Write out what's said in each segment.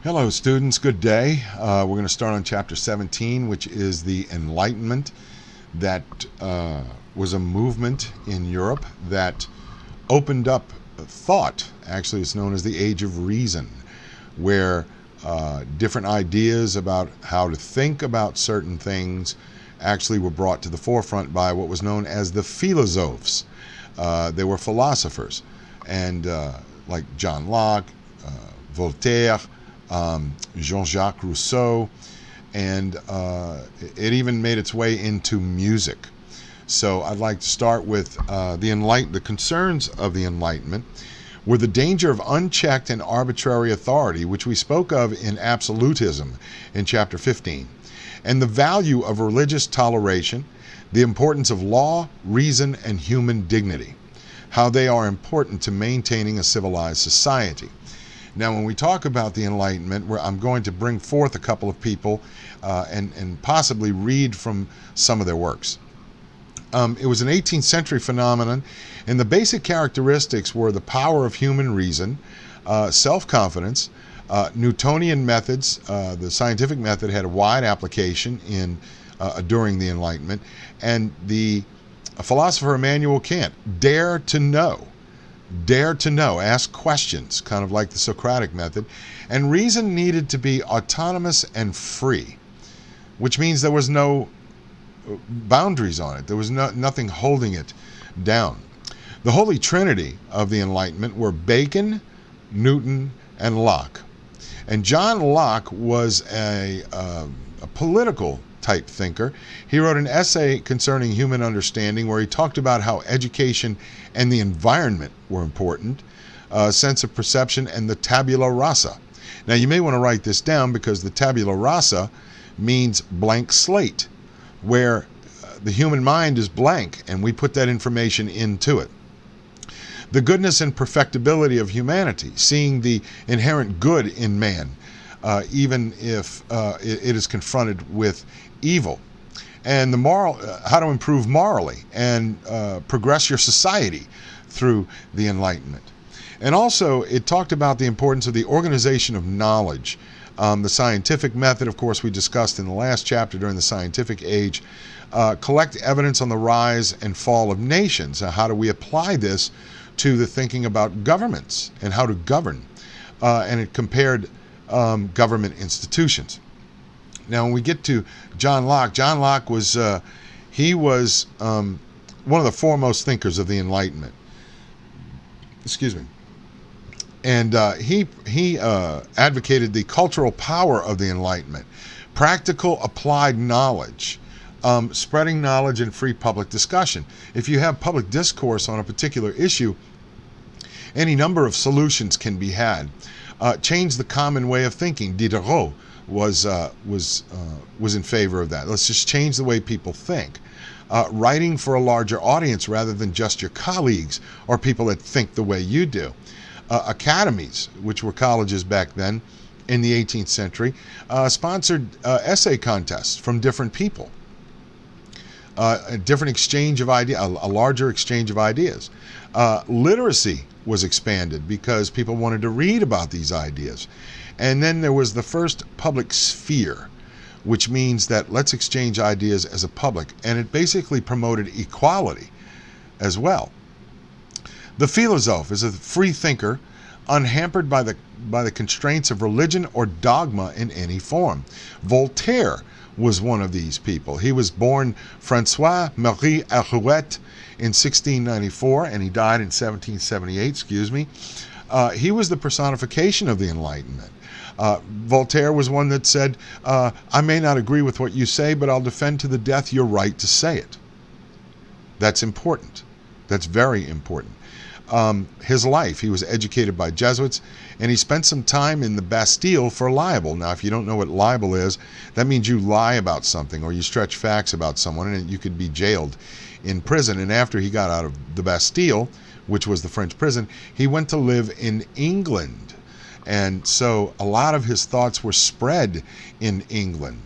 Hello, students. Good day. We're going to start on chapter 17, which is the Enlightenment. That was a movement in Europe that opened up thought. Actually, it's known as the Age of Reason, where different ideas about how to think about certain things actually were brought to the forefront by what was known as the philosophes. They were philosophers, and like John Locke, Voltaire, Jean-Jacques Rousseau, and it even made its way into music. So I'd like to start with the concerns of the Enlightenment were the danger of unchecked and arbitrary authority, which we spoke of in absolutism in chapter 15, and the value of religious toleration, the importance of law, reason, and human dignity, how they are important to maintaining a civilized society. Now, when we talk about the Enlightenment, I'm going to bring forth a couple of people and possibly read from some of their works. It was an 18th century phenomenon, and the basic characteristics were the power of human reason, self-confidence, Newtonian methods. The scientific method had a wide application during the Enlightenment, and the philosopher Immanuel Kant, dare to know, ask questions, kind of like the Socratic method, and reason needed to be autonomous and free, which means there was no boundaries on it. There was nothing holding it down. The Holy Trinity of the Enlightenment were Bacon, Newton, and Locke. And John Locke was a political type thinker. He wrote an essay concerning human understanding where he talked about how education and the environment were important, sense of perception, and the tabula rasa. Now, you may want to write this down because the tabula rasa means blank slate, where the human mind is blank and we put that information into it. The goodness and perfectibility of humanity, seeing the inherent good in man, even if it is confronted with evil, and the moral, how to improve morally and progress your society through the Enlightenment. And also, it talked about the importance of the organization of knowledge. The scientific method, of course, we discussed in the last chapter during the scientific age. Collect evidence on the rise and fall of nations. Now, how do we apply this to the thinking about governments and how to govern? And it compared government institutions. Now, when we get to John Locke was one of the foremost thinkers of the Enlightenment. Excuse me. And he advocated the cultural power of the Enlightenment, practical applied knowledge, spreading knowledge and free public discussion. If you have public discourse on a particular issue, any number of solutions can be had. Change the common way of thinking. Diderot was in favor of that. Let's just change the way people think. Writing for a larger audience rather than just your colleagues or people that think the way you do. Academies, which were colleges back then in the 18th century, sponsored essay contests from different people. A different exchange of ideas, a larger exchange of ideas. Literacy was expanded because people wanted to read about these ideas. And then there was the first public sphere, which means that let's exchange ideas as a public. And it basically promoted equality as well. The philosophe is a free thinker, unhampered by the constraints of religion or dogma in any form. Voltaire was one of these people. He was born François-Marie Arouet in 1694, and he died in 1778, He was the personification of the Enlightenment. Voltaire was one that said, I may not agree with what you say, but I'll defend to the death your right to say it. That's important. That's very important. His life, he was educated by Jesuits, and he spent some time in the Bastille for libel. Now, if you don't know what libel is, that means you lie about something or you stretch facts about someone, and you could be jailed in prison. And after he got out of the Bastille, which was the French prison, he went to live in England. And so a lot of his thoughts were spread in England.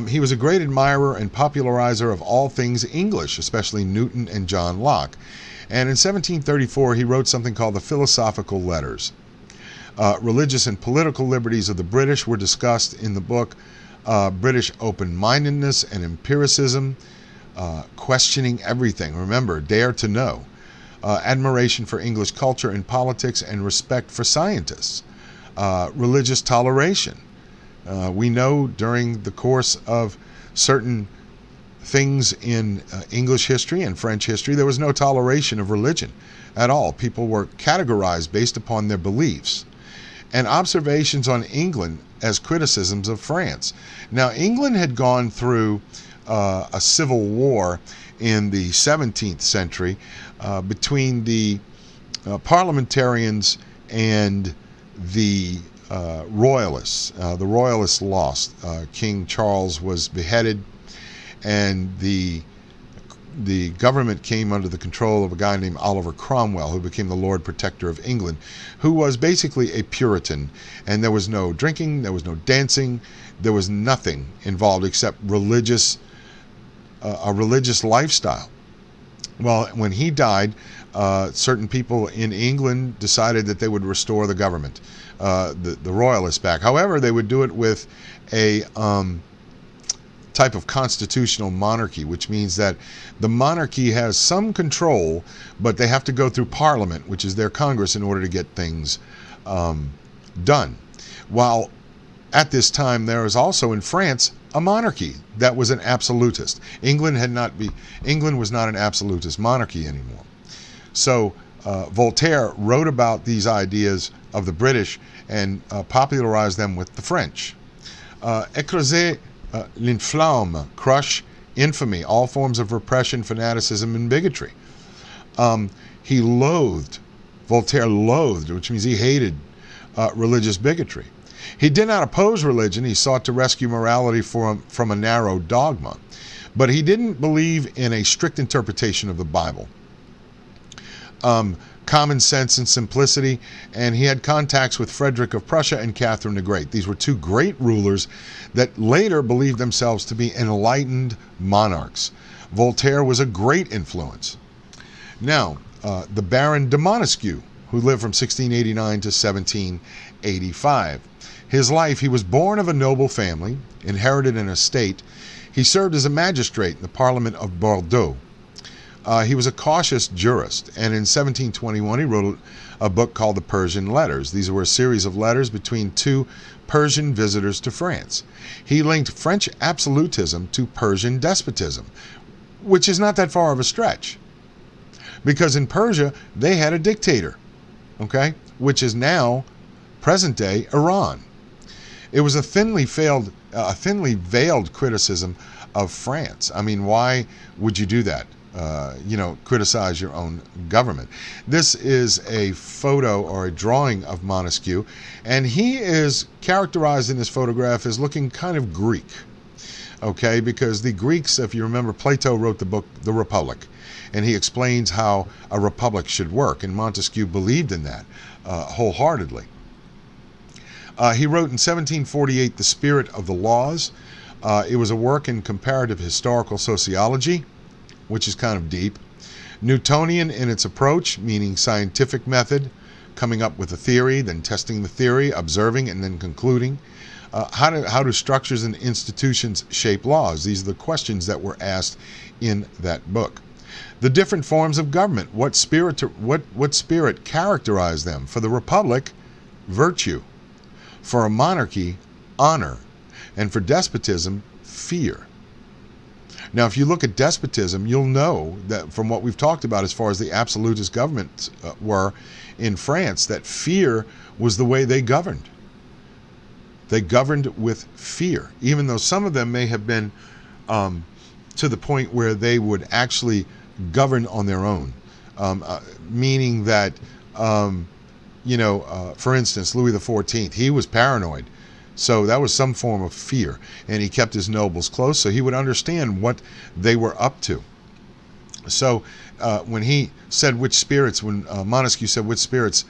He was a great admirer and popularizer of all things English, especially Newton and John Locke. And in 1734, he wrote something called the Philosophical Letters. Religious and political liberties of the British were discussed in the book. British open-mindedness and empiricism, questioning everything. Remember, dare to know. Admiration for English culture and politics, and respect for scientists. Religious toleration. We know during the course of certain things in English history and French history, there was no toleration of religion at all. People were categorized based upon their beliefs. And observations on England as criticisms of France. Now, England had gone through a civil war in the 17th century between the parliamentarians and the royalists. The royalists lost. King Charles was beheaded, and the government came under the control of a guy named Oliver Cromwell, who became the Lord Protector of England, who was basically a Puritan. And there was no drinking, there was no dancing, there was nothing involved except a religious lifestyle. Well, when he died, certain people in England decided that they would restore the government, the royalists back. However, they would do it with a type of constitutional monarchy, which means that the monarchy has some control, but they have to go through Parliament, which is their Congress, in order to get things done. While at this time there was also in France a monarchy that was an absolutist. England was not an absolutist monarchy anymore. So Voltaire wrote about these ideas of the British and popularized them with the French. Écraser l'inflamme, crush infamy, all forms of repression, fanaticism, and bigotry. Voltaire loathed, which means he hated religious bigotry. He did not oppose religion. He sought to rescue morality from a narrow dogma. But he didn't believe in a strict interpretation of the Bible. Common sense and simplicity, and he had contacts with Frederick of Prussia and Catherine the Great. These were two great rulers that later believed themselves to be enlightened monarchs. Voltaire was a great influence. Now, the Baron de Montesquieu, who lived from 1689 to 1785. His life: he was born of a noble family, inherited an estate. He served as a magistrate in the Parliament of Bordeaux. He was a cautious jurist, and in 1721 he wrote a book called The Persian Letters. These were a series of letters between two Persian visitors to France. He linked French absolutism to Persian despotism, which is not that far of a stretch, because in Persia they had a dictator, okay, which is now present-day Iran. It was a thinly veiled criticism of France. I mean, why would you do that? Criticize your own government. This is a photo or a drawing of Montesquieu, and he is characterized in this photograph as looking kind of Greek, okay, because the Greeks, if you remember, Plato wrote the book The Republic, and he explains how a republic should work, and Montesquieu believed in that wholeheartedly. He wrote in 1748 The Spirit of the Laws. It was a work in comparative historical sociology, which is kind of deep. Newtonian in its approach, meaning scientific method, coming up with a theory, then testing the theory, observing, and then concluding. How do structures and institutions shape laws? These are the questions that were asked in that book. The different forms of government, what spirit characterized them? For the republic, virtue. For a monarchy, honor. And for despotism, fear. Now, if you look at despotism, you'll know that from what we've talked about as far as the absolutist governments were in France, that fear was the way they governed. They governed with fear, even though some of them may have been to the point where they would actually govern on their own, meaning that, for instance, Louis XIV, he was paranoid. So that was some form of fear, and he kept his nobles close so he would understand what they were up to. So when he said which spirits, when Montesquieu said which spirits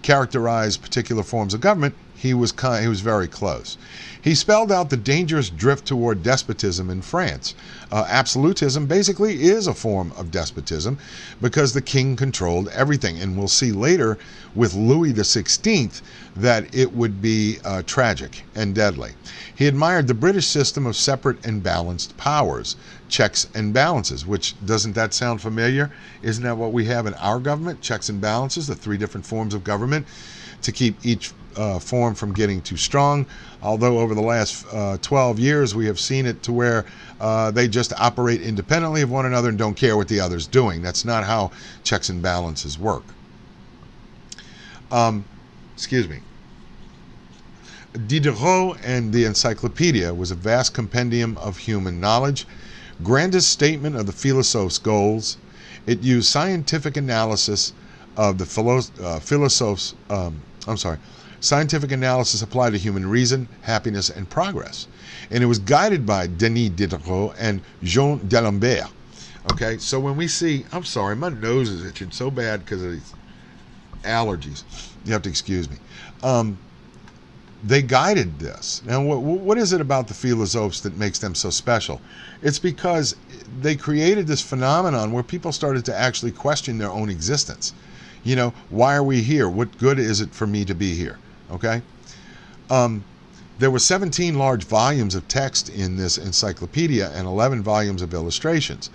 characterize particular forms of government, he was very close. He spelled out the dangerous drift toward despotism in France. Absolutism basically is a form of despotism because the king controlled everything. And we'll see later with Louis XVI that it would be tragic and deadly. He admired the British system of separate and balanced powers, checks and balances, which, doesn't that sound familiar? Isn't that what we have in our government? Checks and balances, the three different forms of government to keep each form from getting too strong. Although over the last 12 years we have seen it to where they just operate independently of one another and don't care what the other's doing. That's not how checks and balances work. Excuse me. Diderot and the Encyclopedia was a vast compendium of human knowledge, grandest statement of the philosophe's goals. It used scientific analysis of the scientific analysis applied to human reason, happiness, and progress. And it was guided by Denis Diderot and Jean d'Alembert. Okay, so when we see, I'm sorry, my nose is itching so bad because of these allergies. You have to excuse me. They guided this. Now, what is it about the philosophes that makes them so special? It's because they created this phenomenon where people started to actually question their own existence. You know, why are we here? What good is it for me to be here? Okay? There were 17 large volumes of text in this encyclopedia and 11 volumes of illustrations.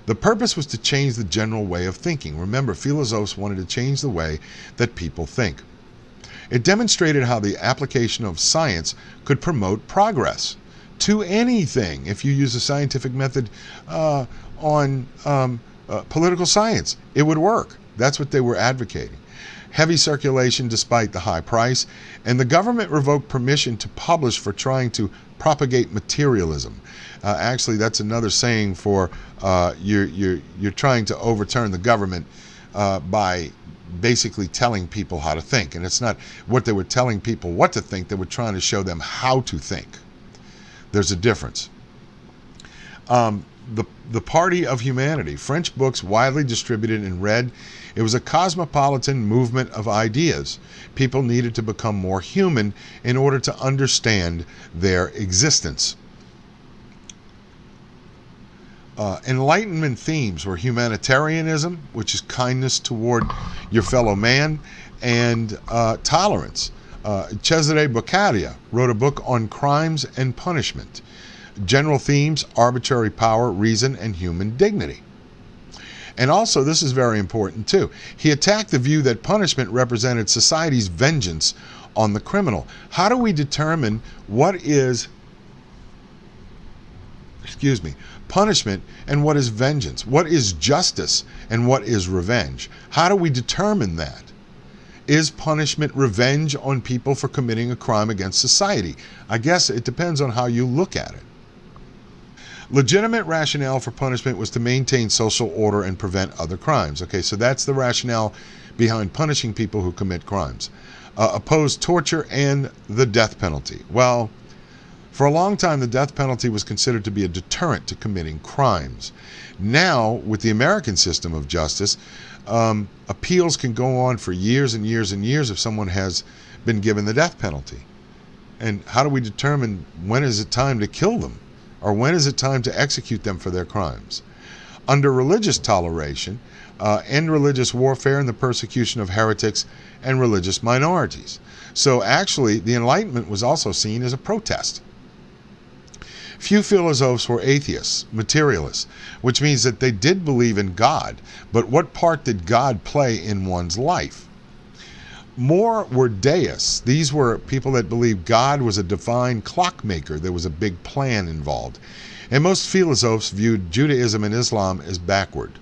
The purpose was to change the general way of thinking. Remember, philosophes wanted to change the way that people think. It demonstrated how the application of science could promote progress to anything if you use a scientific method on political science. It would work. That's what they were advocating. Heavy circulation despite the high price, and the government revoked permission to publish for trying to propagate materialism. Actually, that's another saying for you're trying to overturn the government by basically telling people how to think. And it's not what they were telling people what to think, they were trying to show them how to think. There's a difference. The Party of Humanity, French books widely distributed and read. It was a cosmopolitan movement of ideas. People needed to become more human in order to understand their existence. Enlightenment themes were humanitarianism, which is kindness toward your fellow man, and tolerance. Cesare Beccaria wrote a book on crimes and punishment. General themes: arbitrary power, reason, and human dignity. And also, this is very important too, he attacked the view that punishment represented society's vengeance on the criminal. How do we determine what is, punishment and what is vengeance? What is justice and what is revenge? How do we determine that? Is punishment revenge on people for committing a crime against society? I guess it depends on how you look at it. Legitimate rationale for punishment was to maintain social order and prevent other crimes. Okay, so that's the rationale behind punishing people who commit crimes. Opposed torture and the death penalty. Well, for a long time, the death penalty was considered to be a deterrent to committing crimes. Now, with the American system of justice, appeals can go on for years and years and years if someone has been given the death penalty. And how do we determine when is it time to kill them? Or when is it time to execute them for their crimes? Under religious toleration, end religious warfare and the persecution of heretics and religious minorities. So actually, the Enlightenment was also seen as a protest. Few philosophes were atheists, materialists, which means that they did believe in God, but what part did God play in one's life? More were deists. These were people that believed God was a divine clockmaker. There was a big plan involved. And most philosophes viewed Judaism and Islam as backward,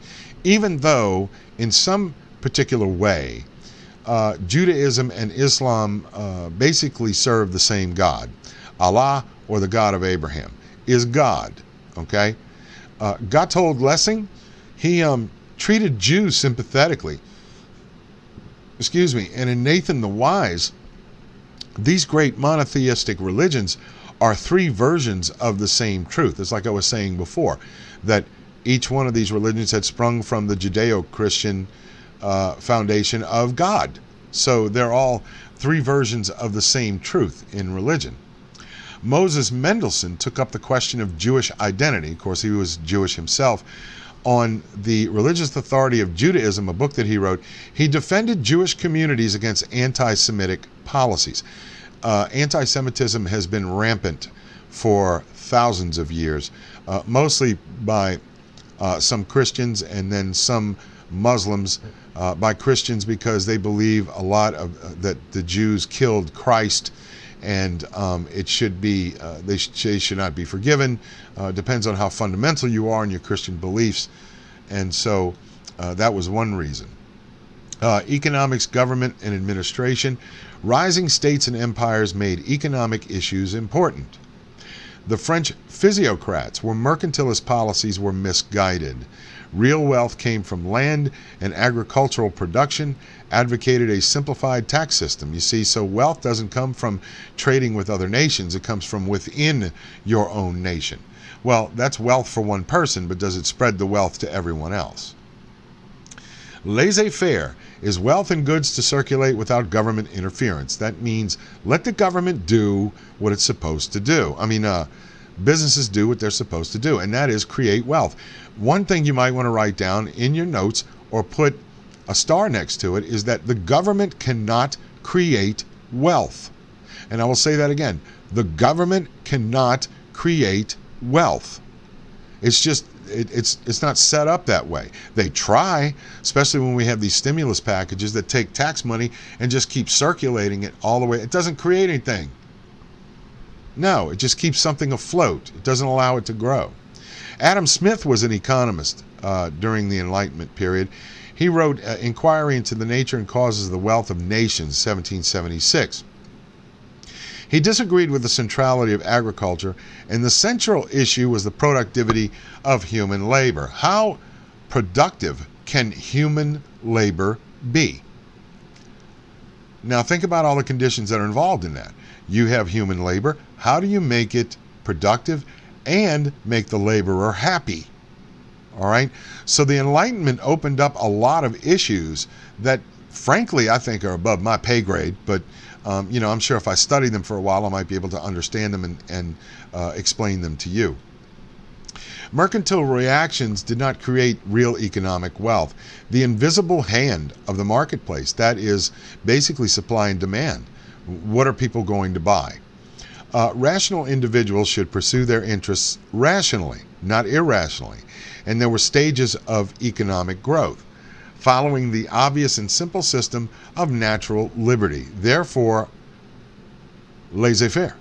even though in some particular way, Judaism and Islam basically serve the same God. Allah, or the God of Abraham, is God. Okay? Gotthold Lessing, he treated Jews sympathetically. And in Nathan the Wise, these great monotheistic religions are three versions of the same truth. It's like I was saying before, that each one of these religions had sprung from the Judeo-Christian foundation of God. So they're all three versions of the same truth in religion. Moses Mendelssohn took up the question of Jewish identity. Of course, he was Jewish himself. On the Religious Authority of Judaism, a book that he wrote, he defended Jewish communities against anti-Semitic policies. Anti-Semitism has been rampant for thousands of years, mostly by some Christians and then some Muslims. By Christians because they believe a lot of that the Jews killed Christ, and it should be they should not be forgiven. Depends on how fundamental you are in your Christian beliefs, and so that was one reason. Economics, government, and administration. Rising states and empires made economic issues important. The French physiocrats, where mercantilist policies were misguided. Real wealth came from land and agricultural production, advocated a simplified tax system. You see, so wealth doesn't come from trading with other nations, it comes from within your own nation. Well, that's wealth for one person, but does it spread the wealth to everyone else? Laissez-faire is wealth and goods to circulate without government interference. That means let the government do what it's supposed to do. Businesses do what they're supposed to do, and that is create wealth. One thing you might want to write down in your notes or put a star next to it is that the government cannot create wealth. And I will say that again. The government cannot create wealth. It's just, it's not set up that way. They try, especially when we have these stimulus packages that take tax money and just keep circulating it all the way. It doesn't create anything. No, it just keeps something afloat. It doesn't allow it to grow. Adam Smith was an economist during the Enlightenment period. He wrote Inquiry into the Nature and Causes of the Wealth of Nations, 1776. He disagreed with the centrality of agriculture, and the central issue was the productivity of human labor. How productive can human labor be? Now think about all the conditions that are involved in that. You have human labor. How do you make it productive and make the laborer happy? All right. So the Enlightenment opened up a lot of issues that, frankly, I think are above my pay grade. But I'm sure if I study them for a while, I might be able to understand them and explain them to you. Mercantile reactions did not create real economic wealth. The invisible hand of the marketplace, that is basically supply and demand. What are people going to buy? Rational individuals should pursue their interests rationally, not irrationally. And there were stages of economic growth, following the obvious and simple system of natural liberty. Therefore, laissez-faire.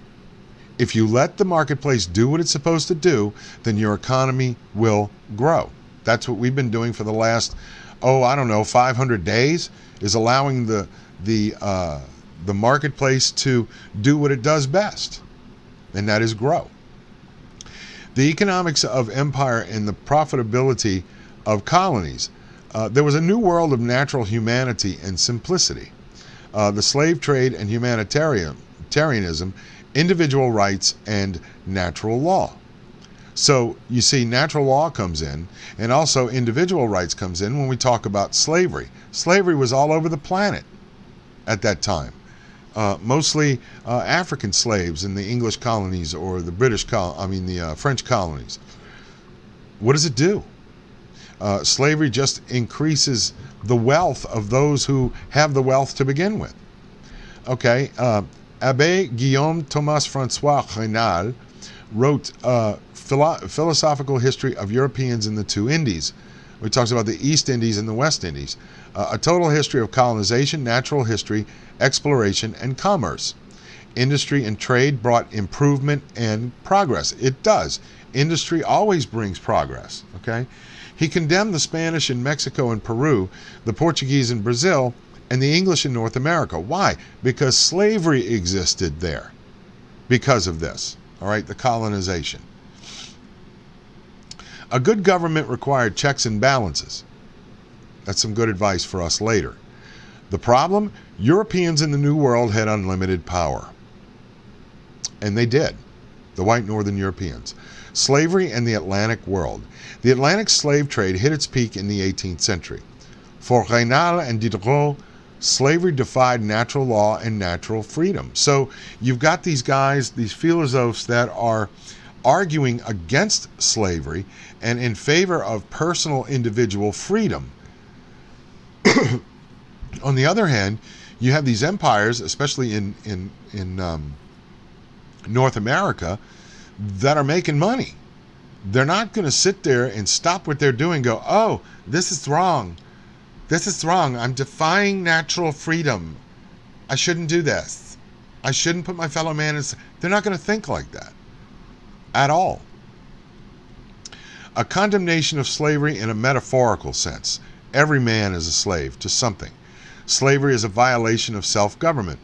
If you let the marketplace do what it's supposed to do, then your economy will grow. That's what we've been doing for the last, 500 days, is allowing the marketplace to do what it does best, and that is grow. The economics of empire and the profitability of colonies. There was a new world of natural humanity and simplicity. The slave trade and humanitarianism, individual rights, and natural law. So you see, natural law comes in, and also individual rights comes in when we talk about slavery. Slavery was all over the planet at that time. Mostly African slaves in the English colonies or the French colonies. What does it do? Slavery just increases the wealth of those who have the wealth to begin with. Okay, Abbé Guillaume Thomas François Raynal wrote Philosophical History of Europeans in the Two Indies. He talks about the East Indies and the West Indies. A total history of colonization, natural history, exploration, and commerce. Industry and trade brought improvement and progress. It does. Industry always brings progress. Okay. He condemned the Spanish in Mexico and Peru, the Portuguese in Brazil, and the English in North America. Why? Because slavery existed there because of this. All right, the colonization. A good government required checks and balances. That's some good advice for us later. The problem? Europeans in the New World had unlimited power. And they did. The white northern Europeans. Slavery and the Atlantic world. The Atlantic slave trade hit its peak in the 18th century. For Raynal and Diderot, Slavery defied natural law and natural freedom. So you've got these guys, these philosophes that are arguing against slavery and in favor of personal individual freedom. On the other hand, you have these empires, especially in North America, that are making money. They're not going to sit there and stop what they're doing and go, oh, this is wrong. This is wrong. I'm defying natural freedom. I shouldn't do this. I shouldn't put my fellow man in. They're not going to think like that at all. A condemnation of slavery in a metaphorical sense. Every man is a slave to something. Slavery is a violation of self-government.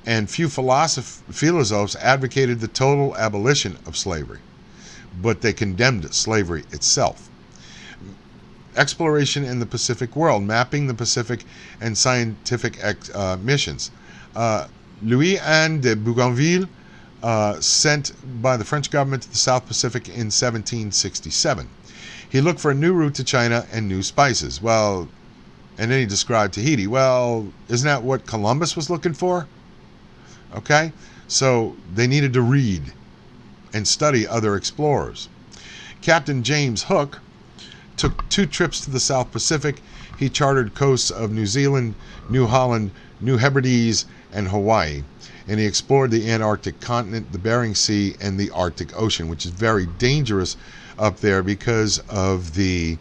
And few philosophers advocated the total abolition of slavery, but they condemned slavery itself. Exploration in the Pacific world, mapping the Pacific and scientific missions. Louis-Anne de Bougainville, sent by the French government to the South Pacific in 1767. He looked for a new route to China and new spices. Well, and then he described Tahiti. Well, isn't that what Columbus was looking for? Okay, so they needed to read and study other explorers. Captain James Hook took 2 trips to the South Pacific. He charted coasts of New Zealand, New Holland, New Hebrides, and Hawaii. And he explored the Antarctic continent, the Bering Sea, and the Arctic Ocean, which is very dangerous up there because of the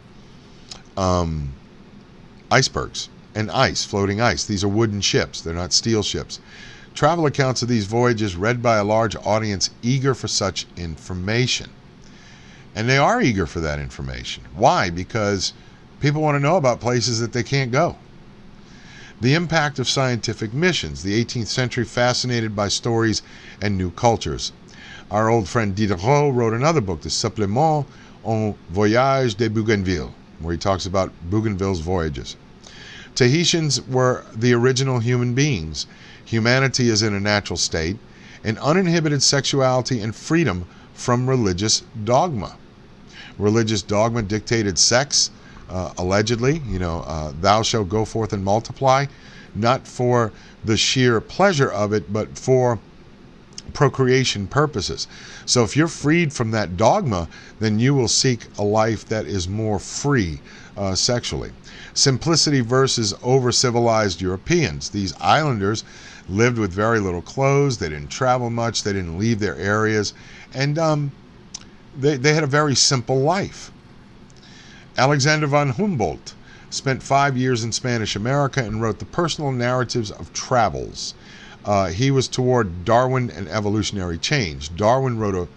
icebergs and ice, floating ice. These are wooden ships. They're not steel ships. Travel accounts of these voyages read by a large audience eager for such information. And they are eager for that information. Why? Because people want to know about places that they can't go. The impact of scientific missions. The 18th century fascinated by stories and new cultures. Our old friend Diderot wrote another book, the Supplément en Voyage de Bougainville, where he talks about Bougainville's voyages. Tahitians were the original human beings. Humanity is in a natural state, and uninhibited sexuality and freedom from religious dogma. Religious dogma dictated sex, allegedly, thou shalt go forth and multiply, not for the sheer pleasure of it, but for procreation purposes. So if you're freed from that dogma, then you will seek a life that is more free sexually. Simplicity versus over-civilized Europeans. These islanders lived with very little clothes. They didn't travel much. They didn't leave their areas. And they had a very simple life. Alexander von Humboldt spent 5 years in Spanish America and wrote the personal narratives of travels. He was toward Darwin and evolutionary change. Darwin wrote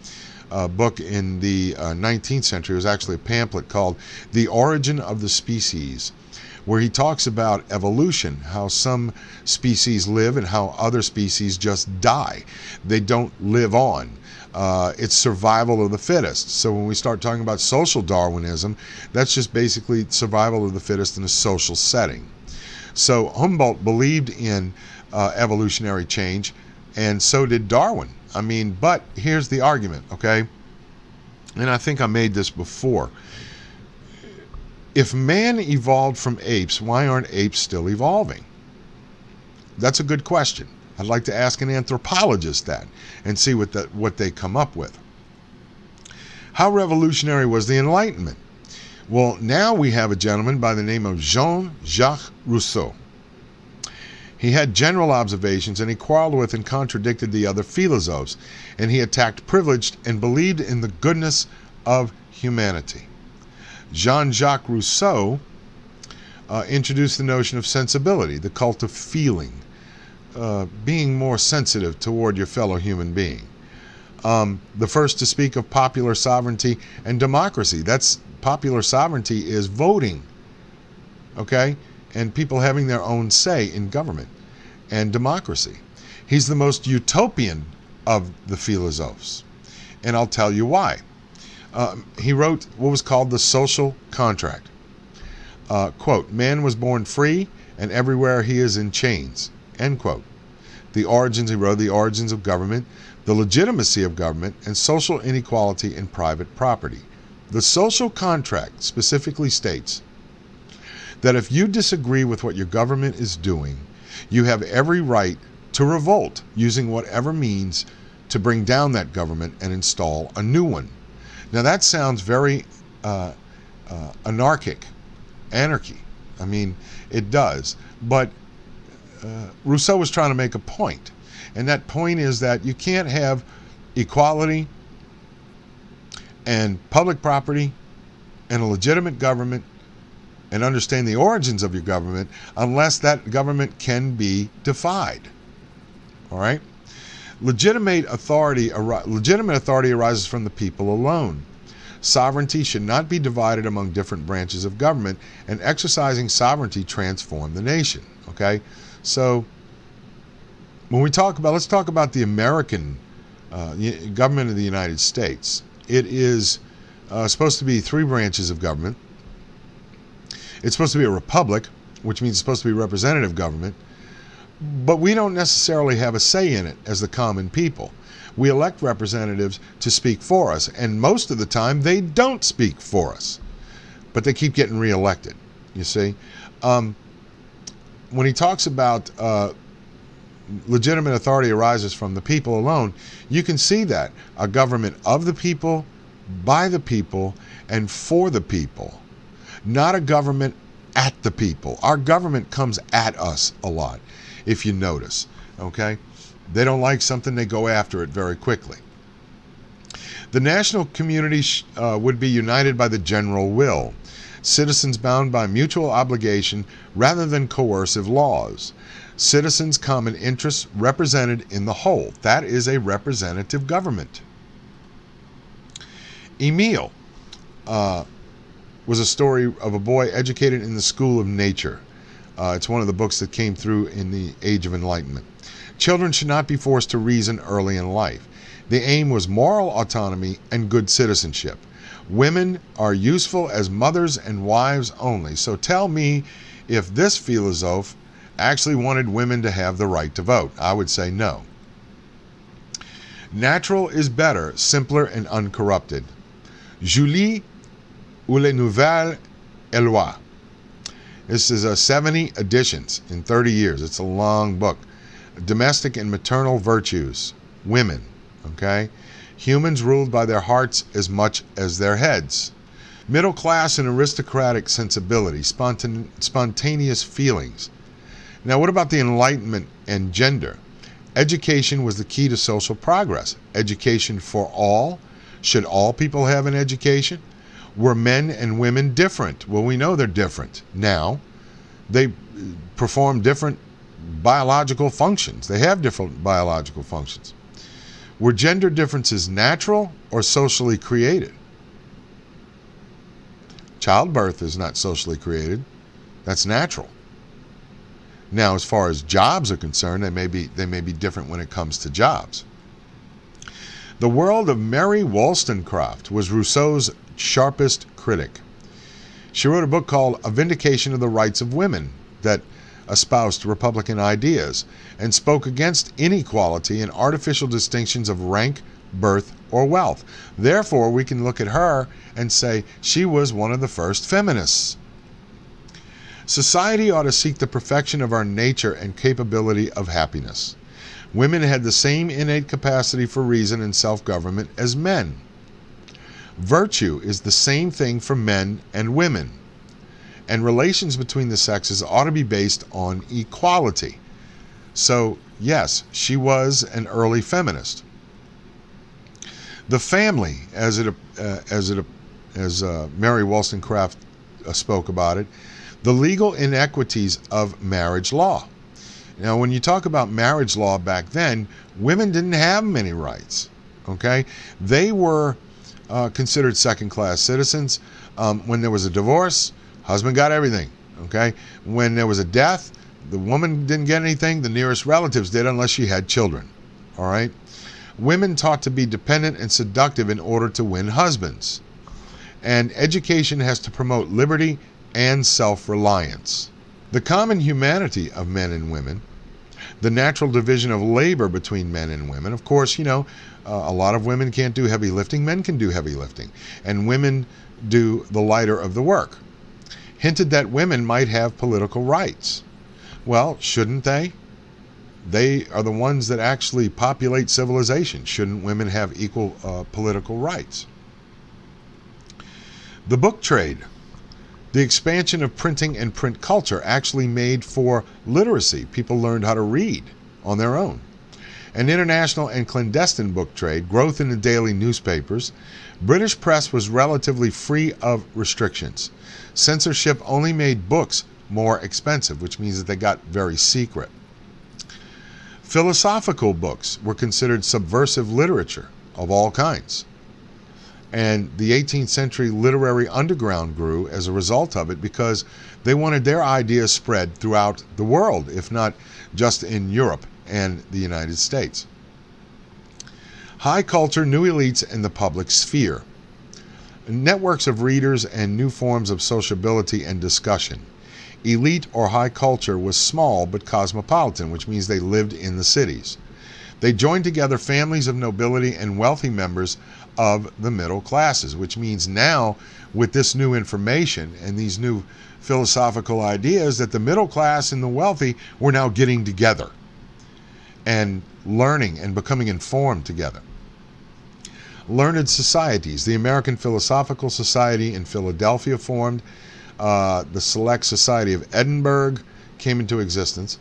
a book in the 19th century. It was actually a pamphlet called The Origin of the Species, where he talks about evolution, how some species live and how other species just die. They don't live on. It's survival of the fittest. So when we start talking about social Darwinism, that's just basically survival of the fittest in a social setting. So Humboldt believed in evolutionary change, and so did Darwin. But here's the argument, okay? And I think I made this before. If man evolved from apes, why aren't apes still evolving? That's a good question. I'd like to ask an anthropologist that and see what they come up with. How revolutionary was the Enlightenment? Well, now we have a gentleman by the name of Jean-Jacques Rousseau. He had general observations, and he quarreled with and contradicted the other philosophers, and he attacked privilege and believed in the goodness of humanity. Jean-Jacques Rousseau introduced the notion of sensibility, the cult of feeling, being more sensitive toward your fellow human being. The first to speak of popular sovereignty and democracy. That's popular sovereignty is voting, okay? And people having their own say in government and democracy. He's the most utopian of the philosophers, and I'll tell you why. He wrote what was called the social contract. Quote, man was born free, and everywhere he is in chains, end quote. The origins, he wrote, the origins of government, the legitimacy of government, and social inequality in private property. The social contract specifically states that if you disagree with what your government is doing, you have every right to revolt using whatever means to bring down that government and install a new one. Now that sounds very anarchy. I mean, it does. But Rousseau was trying to make a point. And that point is that you can't have equality and public property and a legitimate government and understand the origins of your government unless that government can be defied. All right? Legitimate authority arises from the people alone. Sovereignty should not be divided among different branches of government, and exercising sovereignty transform the nation. Okay? So when we talk about, let's talk about the American government of the United States. It is supposed to be 3 branches of government. It's supposed to be a republic, which means it's supposed to be representative government, but we don't necessarily have a say in it as the common people. We elect representatives to speak for us, and most of the time they don't speak for us, but they keep getting reelected, you see. When he talks about legitimate authority arises from the people alone, you can see that a government of the people, by the people, and for the people, not a government at the people. Our government comes at us a lot, if you notice, okay? They don't like something, they go after it very quickly. The national community would be united by the general will, citizens bound by mutual obligation rather than coercive laws. Citizens' common interests represented in the whole. That is a representative government. Emile was a story of a boy educated in the school of nature. It's one of the books that came through in the Age of Enlightenment. Children should not be forced to reason early in life. The aim was moral autonomy and good citizenship. Women are useful as mothers and wives only. So tell me if this philosophe actually wanted women to have the right to vote. I would say no. Natural is better, simpler, and uncorrupted. Julie ou les nouvelles lois. This is 70 editions in 30 years. It's a long book. Domestic and maternal virtues. Women. Okay? Humans ruled by their hearts as much as their heads. Middle class and aristocratic sensibility. Spontaneous feelings. Now, what about the Enlightenment and gender? Education was the key to social progress. Education for all. Should all people have an education? Were men and women different? Well, we know they're different now. They perform different biological functions. They have different biological functions. Were gender differences natural or socially created? Childbirth is not socially created. That's natural. Now, as far as jobs are concerned, they may be different when it comes to jobs. The world of Mary Wollstonecraft was Rousseau's sharpest critic. She wrote a book called A Vindication of the Rights of Women that espoused Republican ideas and spoke against inequality and artificial distinctions of rank, birth, or wealth. Therefore, we can look at her and say she was one of the first feminists. Society ought to seek the perfection of our nature and capability of happiness. Women had the same innate capacity for reason and self-government as men. Virtue is the same thing for men and women, and relations between the sexes ought to be based on equality. So, yes, she was an early feminist. The family, as Mary Wollstonecraft spoke about it, the legal inequities of marriage law. Now, when you talk about marriage law back then, women didn't have many rights. Okay, they were considered second-class citizens. When there was a divorce, husband got everything. Okay, when there was a death, the woman didn't get anything. The nearest relatives did, unless she had children. All right, women taught to be dependent and seductive in order to win husbands. And education has to promote liberty and self-reliance. The common humanity of men and women, the natural division of labor between men and women. Of course, you know, a lot of women can't do heavy lifting. Men can do heavy lifting. And women do the lighter of the work. hinted that women might have political rights. Well, shouldn't they? They are the ones that actually populate civilization. Shouldn't women have equal political rights? The book trade. The expansion of printing and print culture actually made for literacy. People learned how to read on their own. An international and clandestine book trade, growth in the daily newspapers. British press was relatively free of restrictions. Censorship only made books more expensive, which means that they got very secret. Philosophical books were considered subversive literature of all kinds. And the 18th century literary underground grew as a result of it because they wanted their ideas spread throughout the world, if not just in Europe and the United States. High culture, new elites, and the public sphere. Networks of readers and new forms of sociability and discussion. Elite or high culture was small but cosmopolitan, which means they lived in the cities. They joined together families of nobility and wealthy members of the middle classes, which means now with this new information and these new philosophical ideas that the middle class and the wealthy were now getting together and learning and becoming informed together. Learned societies. The American Philosophical Society in Philadelphia formed. The Select Society of Edinburgh came into existence.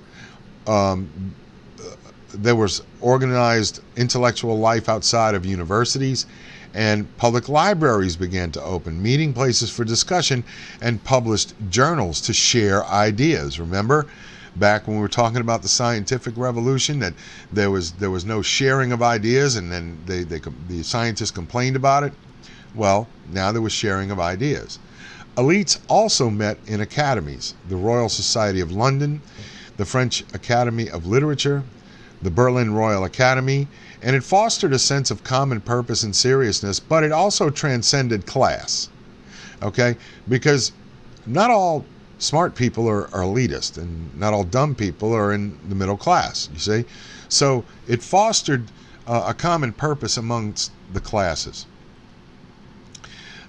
There was organized intellectual life outside of universities, and public libraries began to open, meeting places for discussion, and published journals to share ideas. Remember, back when we were talking about the scientific revolution, that there was no sharing of ideas, and then the scientists complained about it. Well, now there was sharing of ideas. Elites also met in academies: the Royal Society of London, the French Academy of Literature, the Berlin Royal Academy, and it fostered a sense of common purpose and seriousness, but it also transcended class. Okay? Because not all smart people are elitist, and not all dumb people are in the middle class, you see? So it fostered a common purpose amongst the classes.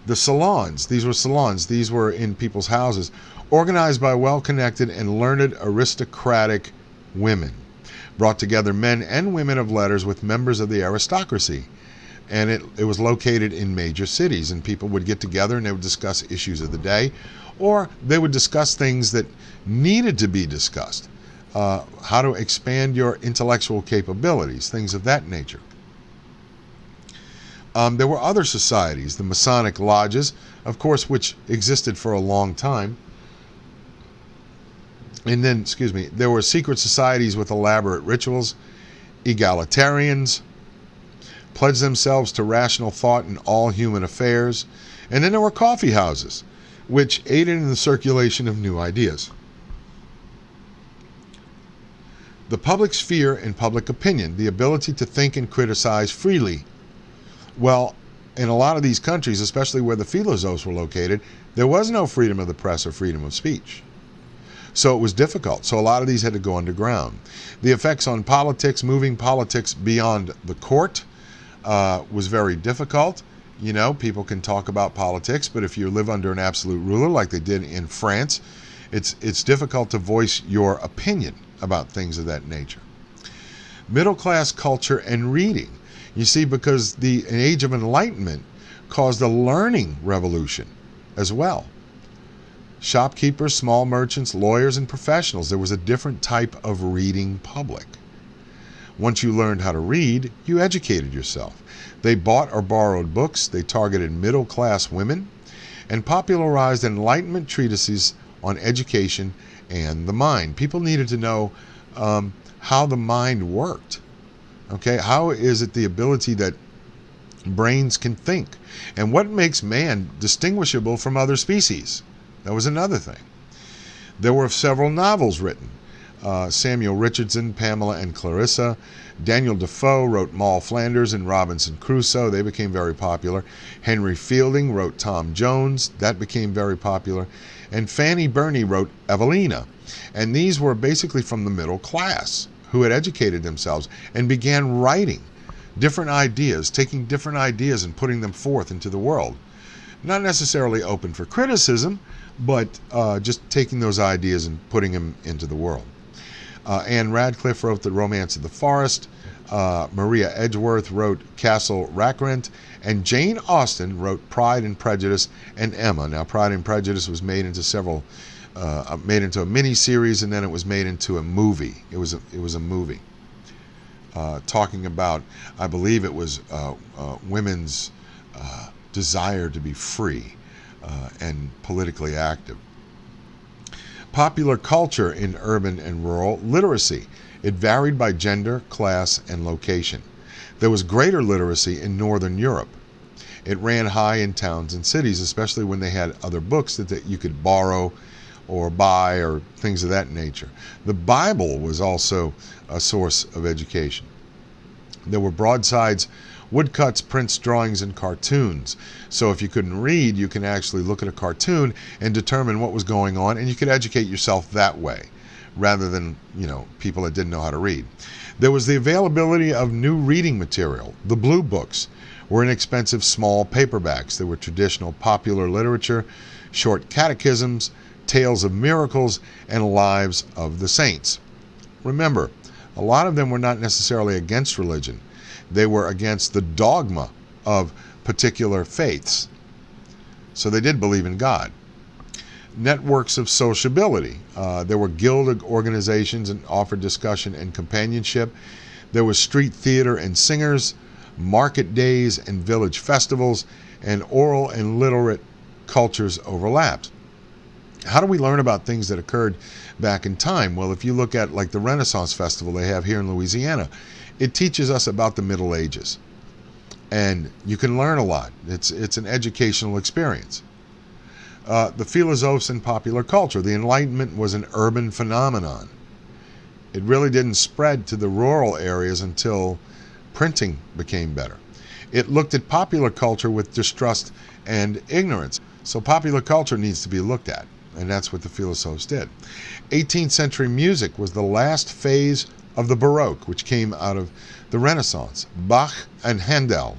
The salons, these were in people's houses, organized by well-connected and learned aristocratic women, brought together men and women of letters with members of the aristocracy. And it was located in major cities, and people would get together and they would discuss issues of the day, or they would discuss things that needed to be discussed, how to expand your intellectual capabilities, things of that nature. There were other societies, the Masonic lodges, of course, which existed for a long time. And then, there were secret societies with elaborate rituals. Egalitarians pledged themselves to rational thought in all human affairs. And then there were coffee houses, which aided in the circulation of new ideas. The public sphere and public opinion, the ability to think and criticize freely. Well, in a lot of these countries, especially where the philosophes were located, there was no freedom of the press or freedom of speech. So it was difficult. So a lot of these had to go underground. The effects on politics, moving politics beyond the court, was very difficult. You know, people can talk about politics, but if you live under an absolute ruler like they did in France, it's difficult to voice your opinion about things of that nature. Middle class culture and reading. You see, because the Age of Enlightenment caused a learning revolution as well. Shopkeepers, small merchants, lawyers, and professionals. There was a different type of reading public. Once you learned how to read, you educated yourself. They bought or borrowed books, they targeted middle-class women, and popularized Enlightenment treatises on education and the mind. People needed to know how the mind worked. Okay, how is it the ability that brains can think? And what makes man distinguishable from other species? That was another thing. There were several novels written. Samuel Richardson, Pamela and Clarissa. Daniel Defoe wrote Moll Flanders and Robinson Crusoe. They became very popular. Henry Fielding wrote Tom Jones. That became very popular. And Fanny Burney wrote Evelina. And these were basically from the middle class who had educated themselves and began writing different ideas, taking different ideas and putting them forth into the world. Not necessarily open for criticism, but just taking those ideas and putting them into the world. Anne Radcliffe wrote The Romance of the Forest. Maria Edgeworth wrote Castle Rackrent. And Jane Austen wrote Pride and Prejudice and Emma. Now, Pride and Prejudice was made into made into a mini-series, and then it was made into a movie. It was a movie talking about, I believe it was women's desire to be free and politically active. Popular culture in urban and rural literacy. It varied by gender, class, and location. There was greater literacy in Northern Europe. It ran high in towns and cities, especially when they had other books that you could borrow or buy or things of that nature. The Bible was also a source of education. There were broadsides, woodcuts, prints, drawings, and cartoons. So if you couldn't read, you can actually look at a cartoon and determine what was going on, and you could educate yourself that way, rather than, people that didn't know how to read. There was the availability of new reading material. The blue books were inexpensive small paperbacks. There were traditional popular literature, short catechisms, tales of miracles, and lives of the saints. Remember, a lot of them were not necessarily against religion. They were against the dogma of particular faiths. So they did believe in God. Networks of sociability. There were guild organizations and offered discussion and companionship. There was street theater and singers, market days and village festivals, and oral and literate cultures overlapped. How do we learn about things that occurred back in time? Well, if you look at like the Renaissance Festival they have here in Louisiana, it teaches us about the Middle Ages. And you can learn a lot. It's an educational experience. The philosophes in popular culture. The Enlightenment was an urban phenomenon. It really didn't spread to the rural areas until printing became better. It looked at popular culture with distrust and ignorance. So popular culture needs to be looked at, and that's what the philosophes did. 18th century music was the last phase of the Baroque, which came out of the Renaissance. Bach and Handel.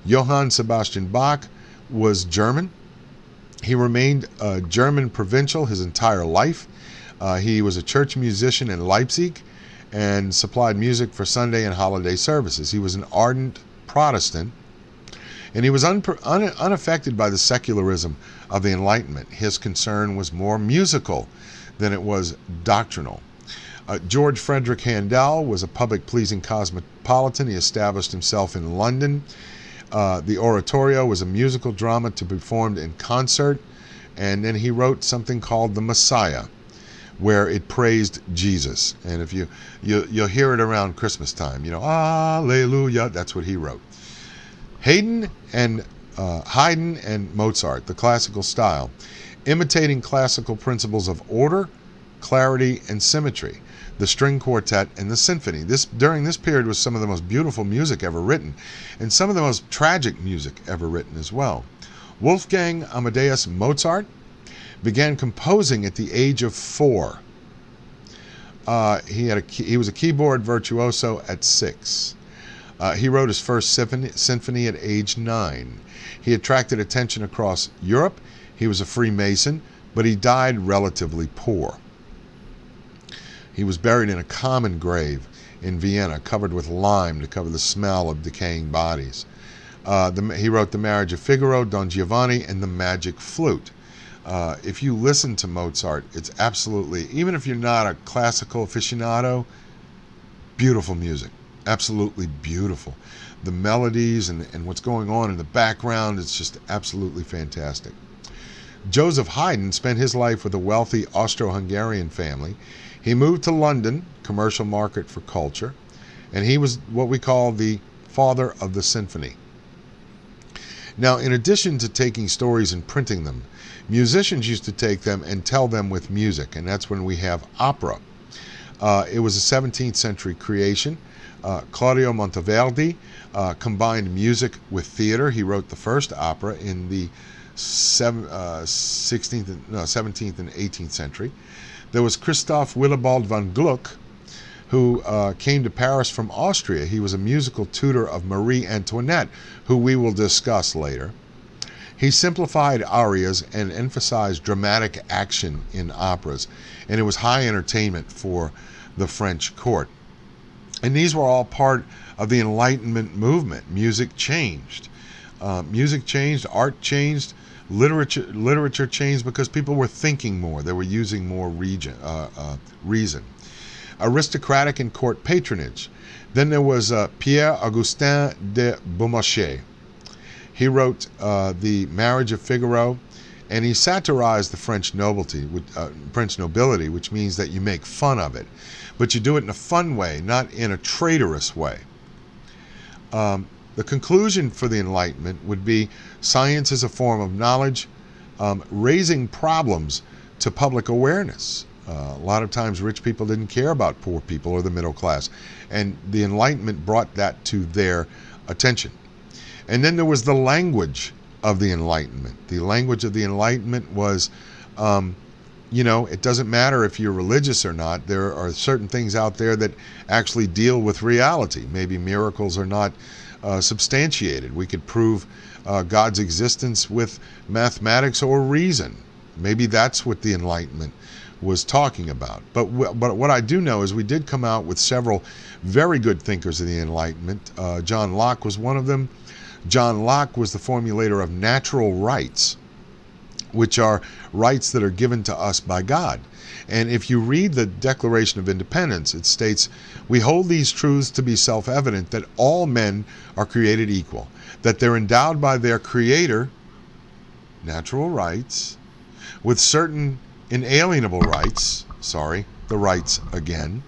Johann Sebastian Bach was German. He remained a German provincial his entire life. He was a church musician in Leipzig and supplied music for Sunday and holiday services. He was an ardent Protestant, and he was unaffected by the secularism of the Enlightenment. His concern was more musical than it was doctrinal. George Frederick Handel was a public-pleasing cosmopolitan. He established himself in London. The oratorio was a musical drama to be performed in concert, and then he wrote something called The Messiah, where it praised Jesus. And if you'll hear it around Christmas time, Alleluia, that's what he wrote. Haydn and Mozart, the classical style, imitating classical principles of order, clarity, and symmetry. The string quartet and the symphony. During this period was some of the most beautiful music ever written, and some of the most tragic music ever written as well. Wolfgang Amadeus Mozart began composing at the age of 4. He was a keyboard virtuoso at 6. He wrote his first symphony at age 9. He attracted attention across Europe. He was a Freemason, but he died relatively poor. He was buried in a common grave in Vienna, covered with lime to cover the smell of decaying bodies. He wrote The Marriage of Figaro, Don Giovanni, and The Magic Flute. If you listen to Mozart, it's absolutely, even if you're not a classical aficionado, beautiful music. Absolutely beautiful. The melodies and what's going on in the background, it's just absolutely fantastic. Joseph Haydn spent his life with a wealthy Austro-Hungarian family. He moved to London, commercial market for culture, and he was what we call the father of the symphony. Now, in addition to taking stories and printing them, musicians used to take them and tell them with music, and that's when we have opera. It was a 17th century creation. Claudio Monteverdi combined music with theater. He wrote the first opera in the 17th and 18th century. There was Christoph Willibald von Gluck, who came to Paris from Austria. He was a musical tutor of Marie Antoinette, who we will discuss later. He simplified arias and emphasized dramatic action in operas, and it was high entertainment for the French court. And these were all part of the Enlightenment movement. Music changed. Music changed, art changed, literature changed because people were thinking more. They were using more reason. Aristocratic and court patronage. Then there was Pierre Augustin de Beaumarchais. He wrote The Marriage of Figaro, and he satirized the French nobility, which means that you make fun of it, but you do it in a fun way, not in a traitorous way. The conclusion for the Enlightenment would be science is a form of knowledge, raising problems to public awareness. A lot of times rich people didn't care about poor people or the middle class, and the Enlightenment brought that to their attention. And then there was the language of the Enlightenment. The language of the Enlightenment was, it doesn't matter if you're religious or not. There are certain things out there that actually deal with reality. Maybe miracles are not substantiated. We could prove God's existence with mathematics or reason. Maybe that's what the Enlightenment was talking about. But what I do know is we did come out with several very good thinkers of the Enlightenment. John Locke was one of them. John Locke was the formulator of natural rights, which are rights that are given to us by God. And if you read the Declaration of Independence, it states, "We hold these truths to be self-evident, that all men are created equal, that they're endowed by their Creator, natural rights, with certain inalienable rights," the rights again,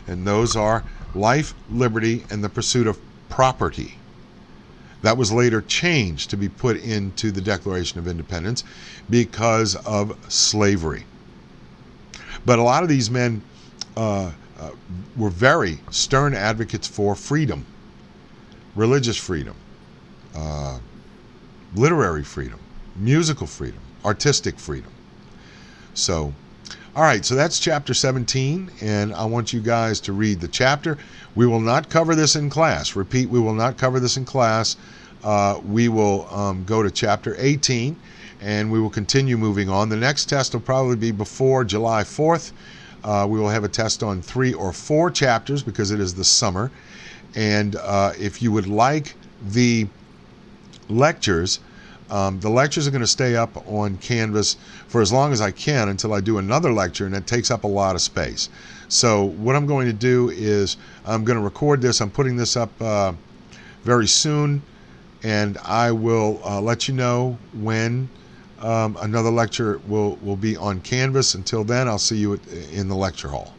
and those are life, liberty, and the pursuit of property. That was later changed to be put into the Declaration of Independence because of slavery. But a lot of these men were very stern advocates for freedom, religious freedom, literary freedom, musical freedom, artistic freedom. So, all right, so that's chapter 17, and I want you guys to read the chapter. We will not cover this in class. Repeat, we will not cover this in class. We will go to chapter 18, and we will continue moving on. The next test will probably be before July 4th. We will have a test on 3 or 4 chapters because it is the summer. And if you would like the lectures are going to stay up on Canvas for as long as I can until I do another lecture, and it takes up a lot of space. So what I'm going to do is I'm going to record this. I'm putting this up very soon, and I will let you know when another lecture will be on Canvas. Until then, I'll see you in the lecture hall.